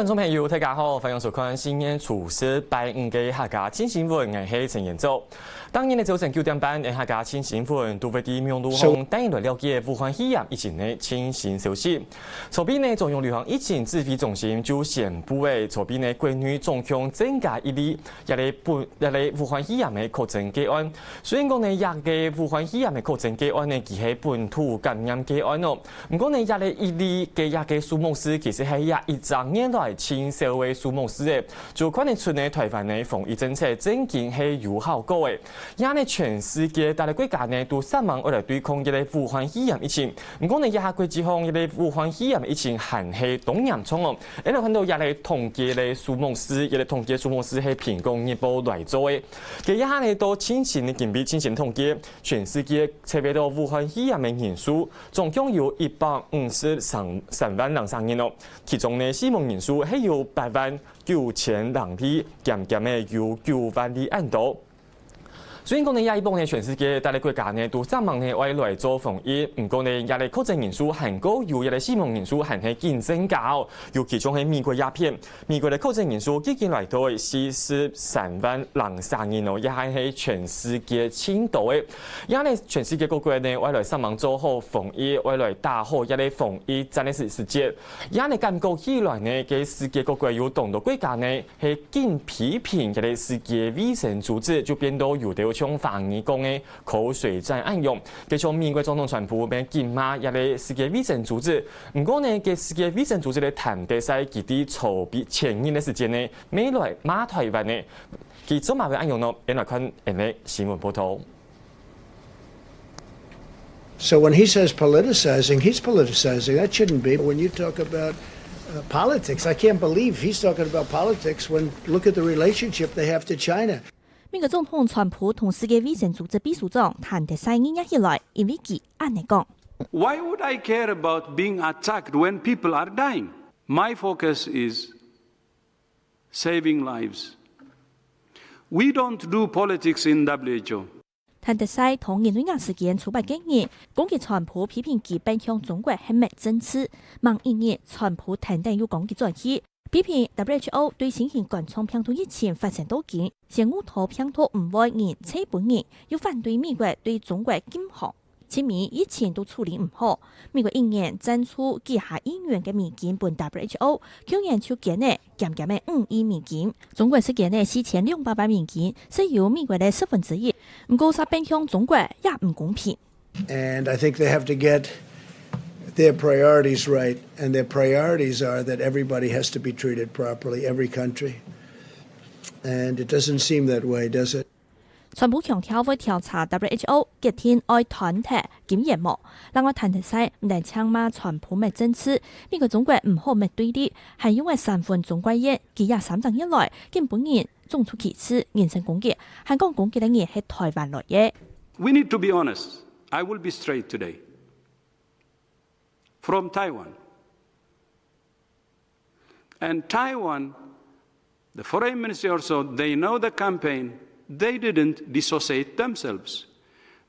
观众朋友，大家好，欢迎收看新年厨师拜五嘅客家新新闻，我係陳彥祖。當年嘅早晨9點半，客家新新聞都會啲名路紅帶來了解武漢肺炎疫情嘅最新消息。昨邊呢，中央流行疫情指揮中心就宣布嘅，昨邊呢，國內總共增加一例武漢肺炎嘅確診個案。雖然講呢，嘅武漢肺炎嘅確診個案呢，其係本土感染個案咯。唔過呢，一例嘅數目是其實係1年來清少嘅數目是嘅，就看得出呢，台灣嘅防疫政策真經係有效果嘅。而呢，全世界大個國家呢都希望來對抗嘅武漢肺炎疫情。唔過呢，以下國際上嘅武漢肺炎疫情還係當嚴重哦。你看到也係統計嘅數目是，也係統計數目是係蘋果日報來做嘅。佢以下呢都清醒嘅準備清醒統計，全世界測別到武漢肺炎嘅人數總共有153萬200人哦。其中呢，死亡人數係有89000人啲，減嘅有9萬啲人多。雖然講呢，一般呢全世界大個國家呢都希望呢為來做防疫，唔過呢，也係確診人數很高，有也係死亡人數還係見增加哦。尤其中喺美國鴉片，美國嘅確診人數已經來到43萬200人哦，也係全世界前度嘅。而呢全世界各國呢為來希望做好防疫，為來打好一個防疫真係時節。而呢感覺起來呢，嘅世界各國有眾多國家呢係堅批評嘅世界衛生組織，就變到有啲像防疫講嘅口水戰暗用，佢從美國總統川普邊禁罵也係世界衛生組織。唔過呢，嘅世界衛生組織咧譚德塞佢啲籌備前年嘅時間呢，未來馬台灣呢，佢做乜會暗用呢？嚟看呢新聞報道。So when he says politicizing, he's politicizing. That shouldn't be. When you talk about politics, I can't believe he's talking about politics when look at the relationship they have to China. 美國總統川普同世界衛生組織秘書長譚德塞日起來，因為佢安尼講。Why would I care about being attacked when people are dying? My focus is saving lives. We don't do politics in WHO. 譚德塞同印度亞時間出版建議，攻擊川普批評佢奔向中國係沒政治，望一年川普停定要攻擊轉移。批評 WHO 對新型冠狀病毒疫情發生到今，先烏托病毒唔會延期半年，要反對美國對中國禁航，證明疫情都處理唔好。美國一年賺出幾下億元嘅美金本 WHO， 去年就減呢減嘅5億美金，中國是減呢4600萬美金，是由美國嘅1/10。唔過殺奔向中國也唔公平。And I think they have to get their priorities right, and their priorities are that everybody has to be treated properly, every country. And it doesn't seem that way, does it? 川普強調會調查 WHO 決定愛團體檢驗冇，另外譚德塞唔但槍罵川普沒政治，美國中國唔好沒對立，係因為3份中國嘢，佢也3年以來根本人種族歧視、人身攻擊，香港攻擊嘅嘢係台灣來嘅。We need to be honest. I will be straight today. From Taiwan. And Taiwan, the foreign ministry also, they know the campaign. They didn't dissociate themselves.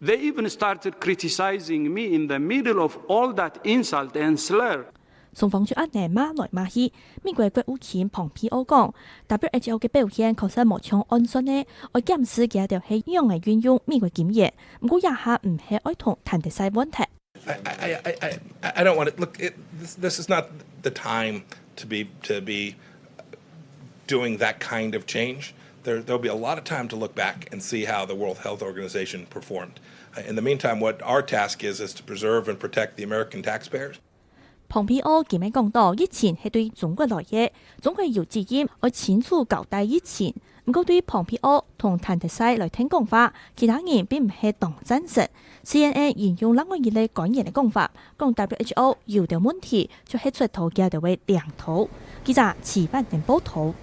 They even started criticizing me in the middle of all that insult and slur. 雙方就按呢罵來罵去，美國國務卿蓬佩奧講 WHO 嘅表現確實無像按說呢，我檢視嘅就係用嚟運用美國經驗，不過也下唔係愛同譚德塞問題。I don't want to look. This is not the time to be doing that kind of change. There'll be a lot of time to look back and see how the World Health Organization performed. In the meantime, what our task is to preserve and protect the American taxpayers. 蓬佩奧今日講到疫情係對中國來嘅，中國有責任要清楚交代疫情。唔過對蓬佩奧同譚德塞來聽講法，其他人並唔係當真實。CNN 引用另外一類官員嘅講法，講 WHO 有條問題，就係出頭嘅就會兩頭。記者齊萬人報道。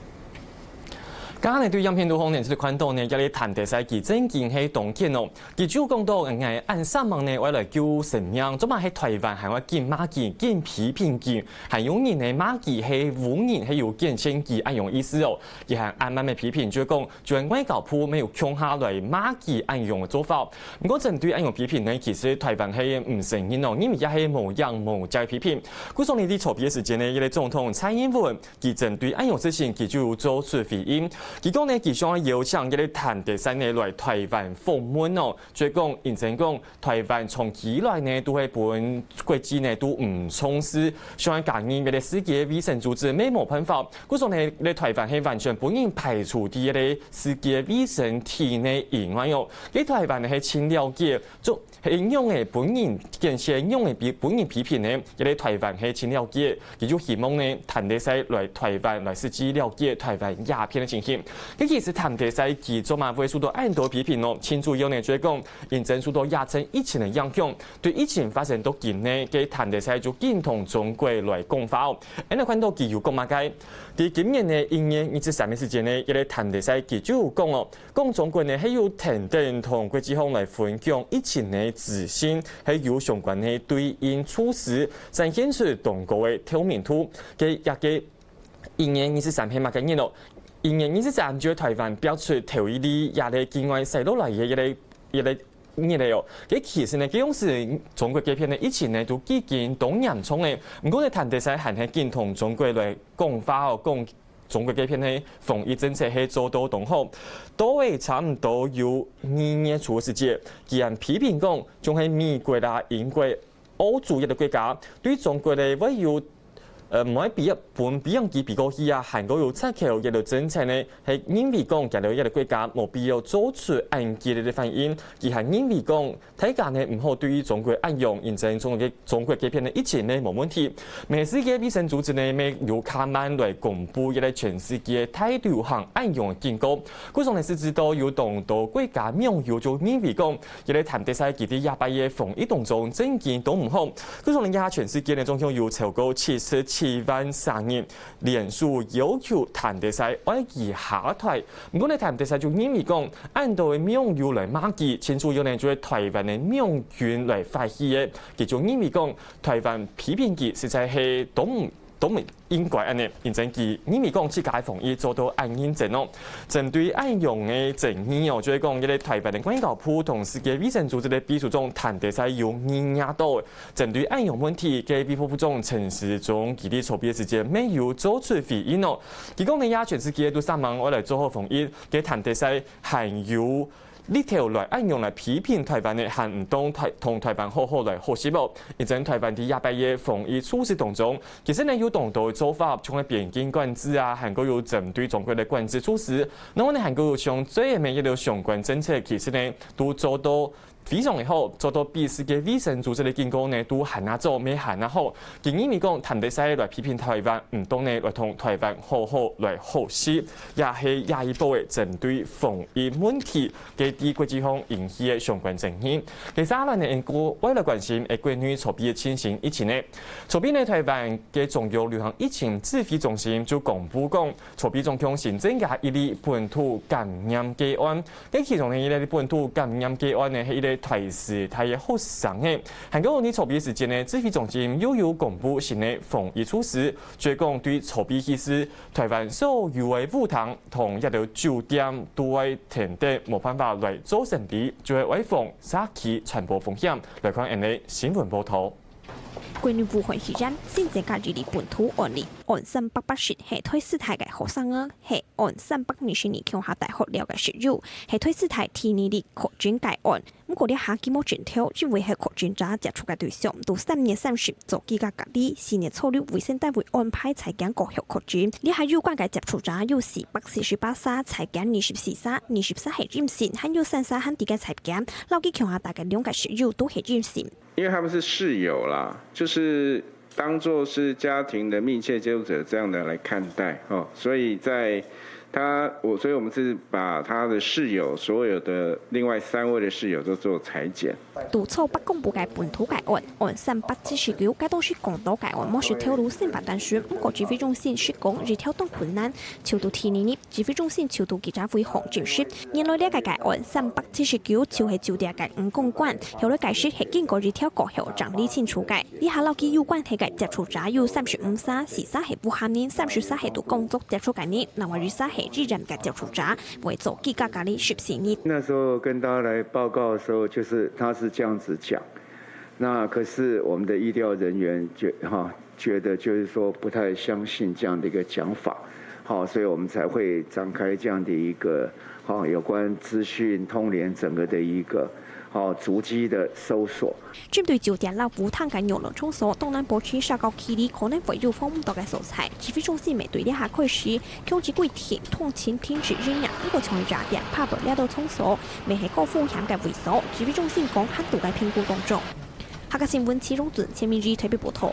刚刚对样片都方面，就是看到呢，要嚟談第三期真件係動見哦。佢主要講到係按3萬呢，為來救生命，做嘛喺台灣係話見馬記、見批評佢，係用人呢馬記係污人係有見稱佢按用意思哦。而係按慢慢批評，就講就係外交部沒有強下來馬記按用嘅做法。不過針對按用批評呢，其實台灣係唔承認哦，因為也係無樣無價批評。故所呢啲籌備嘅時間呢，一個總統蔡英文佢針對按用事情，佢就做出回應。佢講呢，佢想邀請一啲談第三呢來台灣訪問哦，就講認真講台灣從以來呢都係本國際呢都唔重視，想講呢個世界衛生組織沒冇辦法，故所呢嚟台灣係完全不應排除啲嘅世界衛生體內以外哦，喺台灣呢係清了解，就係用嘅本人見先用嘅本人批評呢，喺台灣係清了解，佢就希望呢談第三來台灣來實際了解台灣鴉片嘅情形。佢其實談第三期做嘛會受到很多批評咯，清楚有呢就係講認真受到亞洲疫情嘅影響，對疫情發生到今呢，佢談第三就經同中國來講法哦。你看到佢有講乜嘅？喺今年呢1月23日時間呢，佢哋談第三期就有講哦，講中國呢係有停定同國際方來分享疫情嘅資訊，係有相關嘅對應措施，展現出中國嘅透明度。佢也嘅1月23日嘛嘅嘢咯。1月23日，台灣表出頭一例也係境外細落來嘅一個哦。佢其實呢，佢講是中國這片嘅疫情呢，都已經都嚴重嘅。唔過你談第三還係見同中國來講法哦，講中國這片嘅防疫政策係做到同好，都係差唔多有2月初嘅時節，既然批評講，仲係美國啦、英國、歐洲一個國家對中國嘅會有。唔可以比樣機比過去啊，韓國有出口一個政策呢，係因為講夾到一個國家冇必要做出按激烈嘅反應，而係因為講大家呢唔好對於中國按用，認真中國這片嘅疫情呢冇問題。美世界衛生組織呢咪由卡曼來公布一個全世界大流行按用嘅警告，嗰種呢是知道有同到國家名譽就因為講一個談第三期啲28嘅防疫動作整件都唔好，嗰種呢家全世界呢總共有超過7萬3人連署要求談第三愛以下台，唔過你談第三就因為講按照嘅名譽來罵佢，清楚有人做台灣嘅名譽來發起嘅，其中因為講台灣批評佢實在係都唔應該安尼，認真佢因為講自家防疫做到按認真咯。針對按用嘅爭議哦，就係講一個台灣嘅外交部同世界衛生組織嘅秘書長談第三有壓到，針對按用問題嘅秘書長陳時中佢哋籌備嘅時間沒有做出回應哦。佢講你亞全世界都3萬我來做好防疫，嘅談第三還有。呢條來按用來批評台灣嘅行唔當同台灣好好來學習無，而且台灣啲28嘅防疫措施當中，其實呢有同道嘅做法，從邊境管制啊，韓國有針對中國嘅管制措施，然後呢韓國有將最尾一條相關政策，其實呢都做到。非常嘅好，做到比世界衛生組織嘅警告呢，都行下做，未行下好。建議咪講，談第三來批評台灣，唔當呢來同台灣好好來學習，也係下一步嘅針對防疫問題嘅啲國際上引起嘅相關爭議。第三輪呢，我為了關心國內籌備嘅情形，以前呢，籌備呢台灣嘅中央流行疫情指揮中心就公布講，籌備中央新增加一例本土感染個案，咁其中呢一例本土感染個案呢係一例。提示他嘅學生嘅，韓國呢籌備時間呢，指揮中心又有公布新嘅防疫措施，最講對籌備期時，台灣所有嘅舞堂同一條酒店都會停電，冇辦法來做生意，就係為防社區傳播風險。來看人哋新聞報道。關於武漢時間，先增加2例本土案例，按380係推4台嘅學生啊，係按320年強下大學了嘅室友，係推4台第2例確診個案。咁嗰啲下幾冇全條，因為係確診者接觸嘅對象，到3月30做幾個隔離，4月初6衛生單位安排採檢各項確診。呢下有關嘅接觸者有448沙採檢24沙，24係陰性，還有3沙漢地嘅採檢，留幾強下大嘅2個室友都係陰性。因為他們是室友啦，就是當作是家庭的密切接觸者這樣的來看待哦，所以在所以我们是把他的室友所有的另外3位的室友都做裁剪。督促北公布嘅本土解案，按379解當時講到解案，莫是跳入司法單選，不過指揮中心說講日跳動困難，超度天年指揮中心超度記者會紅證實，原來呢個解案379就係酒店嘅5公館，後來解釋係經過日跳過後整理清楚解，以下留記有關係嘅接觸者有35殺，4殺係不含年，30殺係對工作接觸概念，另外2殺係日人嘅接觸者，為做記者隔離14日。那時候跟大家來報告的時候，就是他是這樣子講，那可是我們的醫療人員覺得就是說不太相信這樣的一個講法，好，所以我們才會展開這樣的一個有關資訊通聯整個的一個足跡的搜索。針對酒店樓舞廳嘅遊樂場所，東南部區社交距離可能會有豐多嘅素材。指揮中心未對呢下開始強制規定通勤停止營業，不過從熱點拍到呢度場所，未係高風險嘅會所。指揮中心講限度嘅評估工作。客家新聞齊榮俊、前面日特別報道。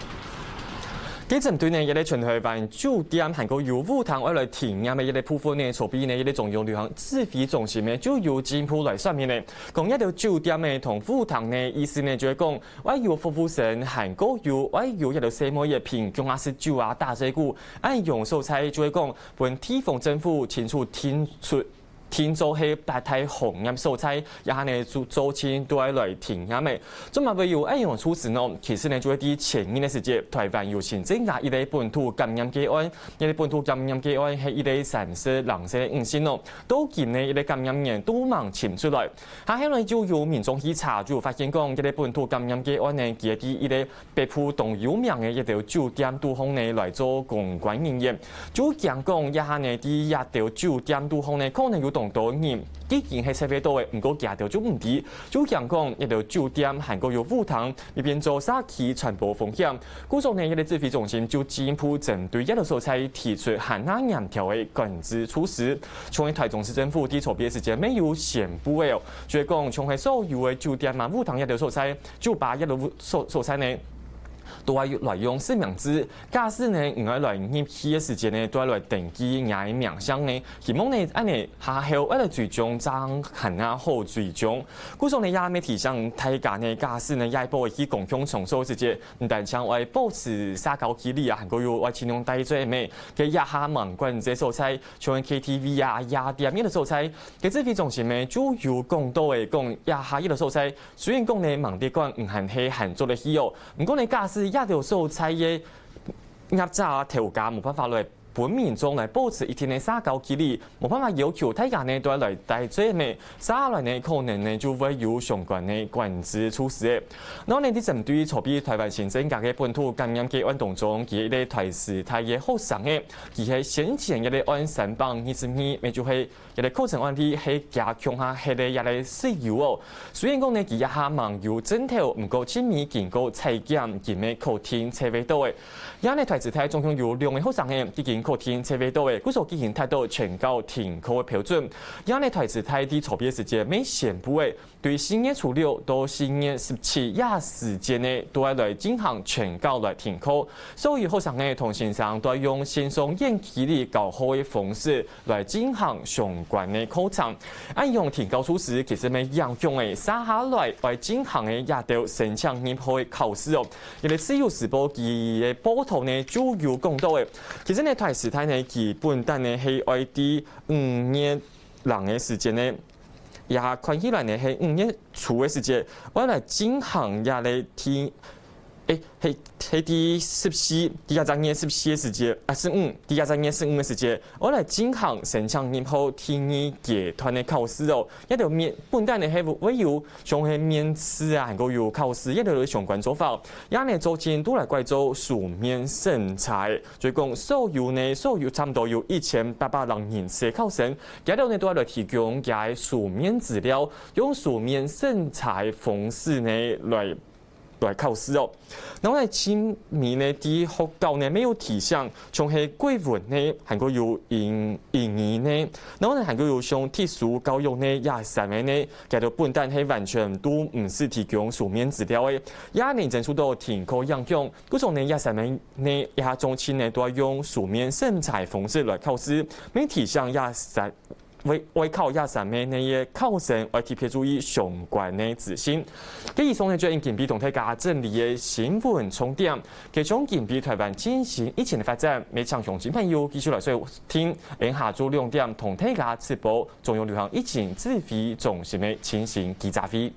幾針對呢一啲全台灣酒店韓國有舞廳外來停業嘅一啲部分呢，籌備呢一啲中央旅行指揮中心呢，就由政府來說明呢，講一條酒店呢同舞廳呢，意思呢就係講，我有服務生韓國有，我有一條什麼嘢品種啊、是酒啊、大隻股，按用素材就係講，本地方政府清楚提出。天做係白太紅飲素菜，也係呢做錢都係來停業嘅。咁嘛會有一樣措施呢？其實呢就係啲前年嘅時節，台灣有新增加一啲本土感染個案，一啲本土感染個案係一啲34人嘅陰性咯，都見呢一啲感染源都忙潛出來。下後來就有民眾去查，就發現講一啲本土感染個案呢，佢啲一啲北部當有名嘅一條酒店都方呢來做公關營業，就講一下呢啲一條酒店都方呢可能有動多人，既然係設備到嘅，唔過價條就唔低，就講一條酒店韓國有舞廳，而變做社區傳播風險。故所呢一啲指揮中心就進一步針對一條素材提出限額嚴條嘅管制措施。從台中市政府啲籌備時間沒有宣布嘅，就係講從係所有嘅酒店嘛舞廳一條素材，就把一條素材呢。都係來用實名制，假使呢唔係來入去嘅時間呢，都係來登記嗌名聲呢。希望呢，安尼下後一個最終爭行啊好最終。故所呢也未提醒大家呢，假使呢也保去共享場所時節，唔但將為保持社交距離啊，還個要為盡量帶做咩？佢一下問關這素材，像 KTV 啊、夜店呢個素材，佢指揮中心呢就有講到嘅講一下呢個素材，雖然講呢問啲講唔係係合作嘅需要，唔過呢假使一條素材嘅壓榨調價冇辦法來本民眾來保持一定嘅社交距離，冇辦法要求大家呢都係來帶做咩，下來呢可能呢就會有相關嘅管制措施。然後呢啲針對籌備台灣新增加嘅本土感染個案當中，佢哋台視台嘅學生嘅，佢係先前一啲案3榜22，咪就係一啲課程案例係加強下係啲一啲需要哦。雖然講呢佢一下網有針頭，唔過親密經過採檢，佢咪考天車位到嘅。而家呢台視台總共有2名學生嘅，已經考天車位到嘅，故所已經達到全校停課嘅標準。而家呢台視台啲籌備時間未宣布嘅，對4月初6到4月17時間呢，都係來進行全校來停課。所以學生呢同先生都係用線上遠距離教學嘅方式來進行相關嘅課程。按用停教措施，其實咪影響嘅，接下來來進行嘅一條申請入學嘅考試哦。因為自由時報佢嘅報道呢就有講到嘅，其實呢台視台呢基本單呢係愛啲5月人嘅時間呢。也看起來呢係5月初嘅時節，我來進行也嚟聽，係第14，第23月14嘅時節，15，第23月15嘅時節，我來進行申請入學聽議階段嘅考試哦。一條本單呢係會有像係面試啊，還個有考試，一條相關做法。也呢做前都來改做書面審查，所以講所有差唔多有1800人次考生，一條呢都係來提供嘅書面資料，用書面審查方式呢來来考试哦。然后呢，今年呢，啲學校呢沒有提倡，從係國文呢，還個有英語呢，然後呢，還個有上特殊教育呢，也三個呢，其實本單係完全都唔是提供書面資料嘅，也認真數到停課影響，嗰種呢，也三個呢，也中期呢都要用書面審查方式來考試，沒提倡也三。為考也上面呢嘢考生要特別注意相關的資訊。以上呢就因近比同大家整理嘅新聞重點，其中近比台灣進行疫情的發展，每場鄉親朋友繼續來收聽，下晝2點同大家直播中央流行疫情指揮中心的情形記者會。